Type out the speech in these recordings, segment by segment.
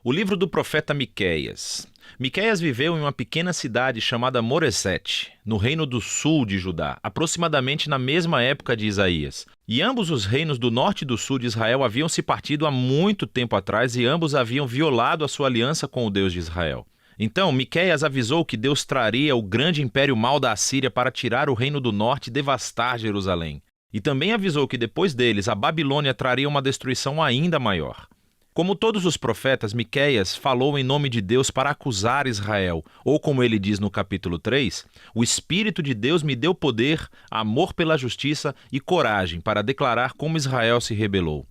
O livro do profeta Miqueias. Miqueias viveu em uma pequena cidade chamada Moresete, no reino do sul de Judá, aproximadamente na mesma época de Isaías. E ambos os reinos do norte e do sul de Israel haviam se partido há muito tempo atrás e ambos haviam violado a sua aliança com o Deus de Israel. Então, Miqueias avisou que Deus traria o grande império mau da Assíria para tirar o reino do norte e devastar Jerusalém. E também avisou que depois deles a Babilônia traria uma destruição ainda maior. Como todos os profetas, Miqueias falou em nome de Deus para acusar Israel, ou como ele diz no capítulo 3, o Espírito de Deus me deu poder, amor pela justiça e coragem para declarar como Israel se rebelou.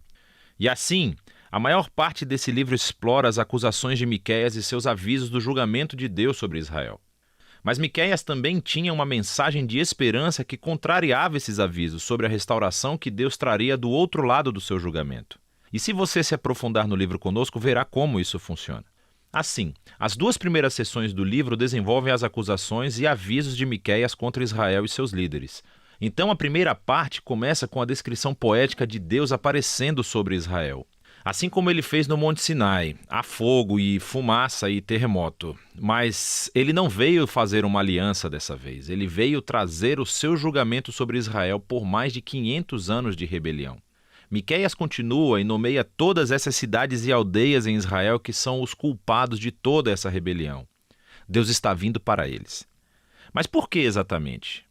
E assim, a maior parte desse livro explora as acusações de Miqueias e seus avisos do julgamento de Deus sobre Israel. Mas Miqueias também tinha uma mensagem de esperança que contrariava esses avisos sobre a restauração que Deus traria do outro lado do seu julgamento. E se você se aprofundar no livro conosco, verá como isso funciona. Assim, as duas primeiras sessões do livro desenvolvem as acusações e avisos de Miqueias contra Israel e seus líderes. Então a primeira parte começa com a descrição poética de Deus aparecendo sobre Israel. Assim como ele fez no Monte Sinai, há fogo e fumaça e terremoto. Mas ele não veio fazer uma aliança dessa vez, ele veio trazer o seu julgamento sobre Israel por mais de 500 anos de rebelião. Miqueias continua e nomeia todas essas cidades e aldeias em Israel que são os culpados de toda essa rebelião. Deus está vindo para eles. Mas por que exatamente?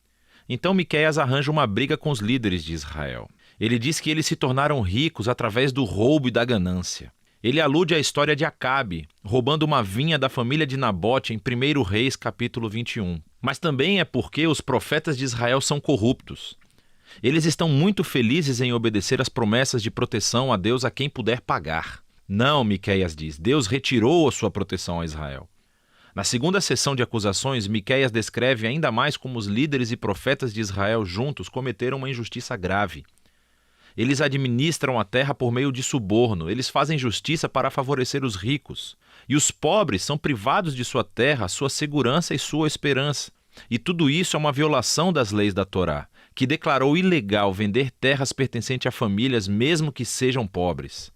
Então Miqueias arranja uma briga com os líderes de Israel. Ele diz que eles se tornaram ricos através do roubo e da ganância. Ele alude à história de Acabe, roubando uma vinha da família de Nabote em 1 Reis capítulo 21. Mas também é porque os profetas de Israel são corruptos. Eles estão muito felizes em obedecer às promessas de proteção a Deus a quem puder pagar. Não, Miqueias diz, Deus retirou a sua proteção a Israel. Na segunda sessão de acusações, Miqueias descreve ainda mais como os líderes e profetas de Israel juntos cometeram uma injustiça grave. Eles administram a terra por meio de suborno, eles fazem justiça para favorecer os ricos. E os pobres são privados de sua terra, sua segurança e sua esperança. E tudo isso é uma violação das leis da Torá, que declarou ilegal vender terras pertencentes a famílias mesmo que sejam pobres.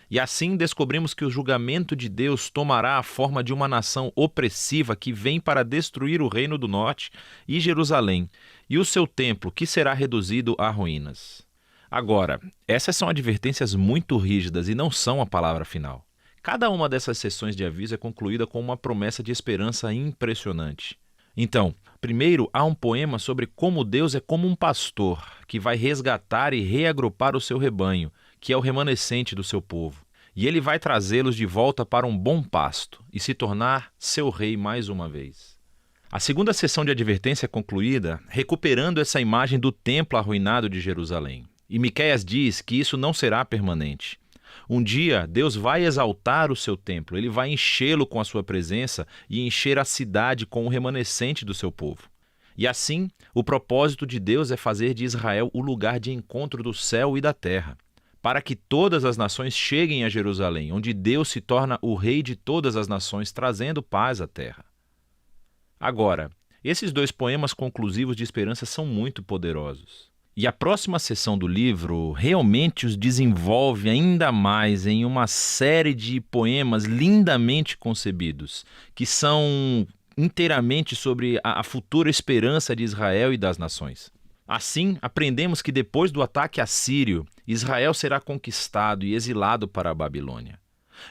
E assim descobrimos que o julgamento de Deus tomará a forma de uma nação opressiva que vem para destruir o reino do norte e Jerusalém, e o seu templo, que será reduzido a ruínas. Agora, essas são advertências muito rígidas e não são a palavra final. Cada uma dessas sessões de aviso é concluída com uma promessa de esperança impressionante. Então, primeiro há um poema sobre como Deus é como um pastor que vai resgatar e reagrupar o seu rebanho, que é o remanescente do seu povo. E ele vai trazê-los de volta para um bom pasto e se tornar seu rei mais uma vez. A segunda sessão de advertência é concluída recuperando essa imagem do templo arruinado de Jerusalém. E Miqueias diz que isso não será permanente. Um dia, Deus vai exaltar o seu templo, ele vai enchê-lo com a sua presença e encher a cidade com o remanescente do seu povo. E assim, o propósito de Deus é fazer de Israel o lugar de encontro do céu e da terra, para que todas as nações cheguem a Jerusalém, onde Deus se torna o rei de todas as nações, trazendo paz à terra. Agora, esses dois poemas conclusivos de esperança são muito poderosos. E a próxima sessão do livro realmente os desenvolve ainda mais em uma série de poemas lindamente concebidos, que são inteiramente sobre a futura esperança de Israel e das nações. Assim, aprendemos que depois do ataque assírio, Israel será conquistado e exilado para a Babilônia.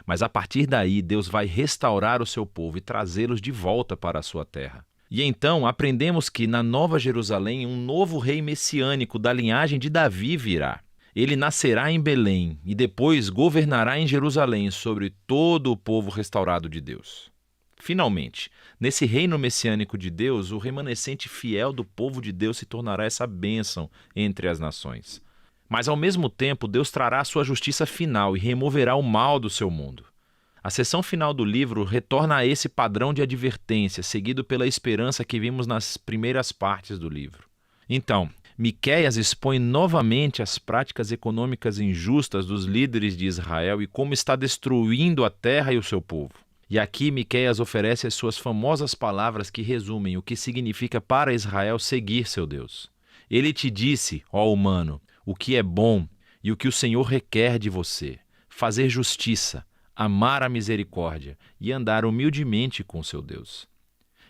Mas a partir daí, Deus vai restaurar o seu povo e trazê-los de volta para a sua terra. E então aprendemos que na Nova Jerusalém um novo rei messiânico da linhagem de Davi virá. Ele nascerá em Belém e depois governará em Jerusalém sobre todo o povo restaurado de Deus. Finalmente, nesse reino messiânico de Deus, o remanescente fiel do povo de Deus se tornará essa bênção entre as nações. Mas ao mesmo tempo, Deus trará a sua justiça final e removerá o mal do seu mundo. A seção final do livro retorna a esse padrão de advertência, seguido pela esperança que vimos nas primeiras partes do livro. Então, Miqueias expõe novamente as práticas econômicas injustas dos líderes de Israel e como está destruindo a terra e o seu povo. E aqui Miqueias oferece as suas famosas palavras que resumem o que significa para Israel seguir seu Deus. Ele te disse, ó humano, o que é bom e o que o Senhor requer de você: fazer justiça, amar a misericórdia e andar humildemente com seu Deus.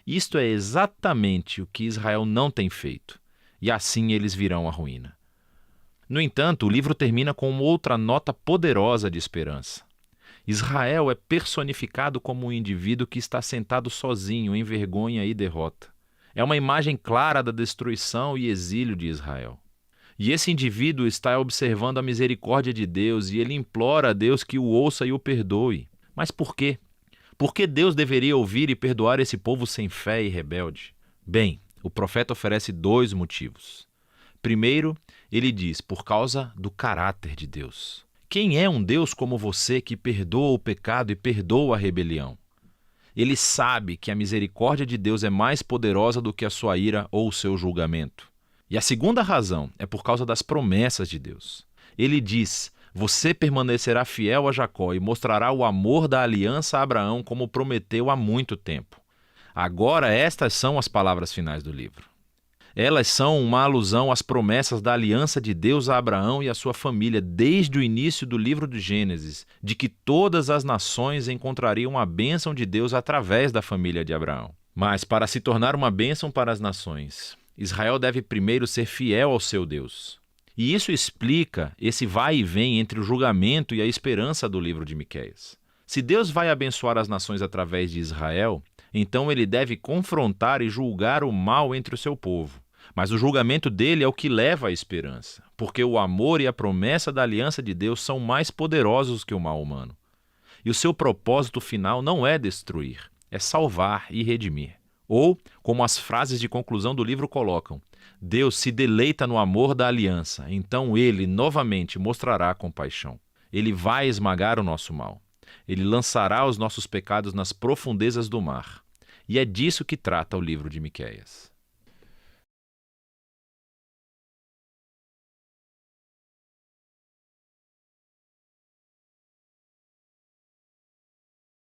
Isto é exatamente o que Israel não tem feito, e assim eles virão à ruína. No entanto, o livro termina com outra nota poderosa de esperança. Israel é personificado como um indivíduo que está sentado sozinho em vergonha e derrota. É uma imagem clara da destruição e exílio de Israel. E esse indivíduo está observando a misericórdia de Deus e ele implora a Deus que o ouça e o perdoe. Mas por quê? Por que Deus deveria ouvir e perdoar esse povo sem fé e rebelde? Bem, o profeta oferece 2 motivos. Primeiro, ele diz, por causa do caráter de Deus. Quem é um Deus como você que perdoa o pecado e perdoa a rebelião? Ele sabe que a misericórdia de Deus é mais poderosa do que a sua ira ou o seu julgamento. E a segunda razão é por causa das promessas de Deus. Ele diz, você permanecerá fiel a Jacó e mostrará o amor da aliança a Abraão como prometeu há muito tempo. Agora estas são as palavras finais do livro. Elas são uma alusão às promessas da aliança de Deus a Abraão e a sua família desde o início do livro de Gênesis, de que todas as nações encontrariam a bênção de Deus através da família de Abraão. Mas para se tornar uma bênção para as nações, Israel deve primeiro ser fiel ao seu Deus. E isso explica esse vai e vem entre o julgamento e a esperança do livro de Miqueias. Se Deus vai abençoar as nações através de Israel, então ele deve confrontar e julgar o mal entre o seu povo. Mas o julgamento dele é o que leva à esperança, porque o amor e a promessa da aliança de Deus são mais poderosos que o mal humano. E o seu propósito final não é destruir, é salvar e redimir. Ou, como as frases de conclusão do livro colocam, Deus se deleita no amor da aliança, então ele novamente mostrará compaixão. Ele vai esmagar o nosso mal. Ele lançará os nossos pecados nas profundezas do mar. E é disso que trata o livro de Miqueias.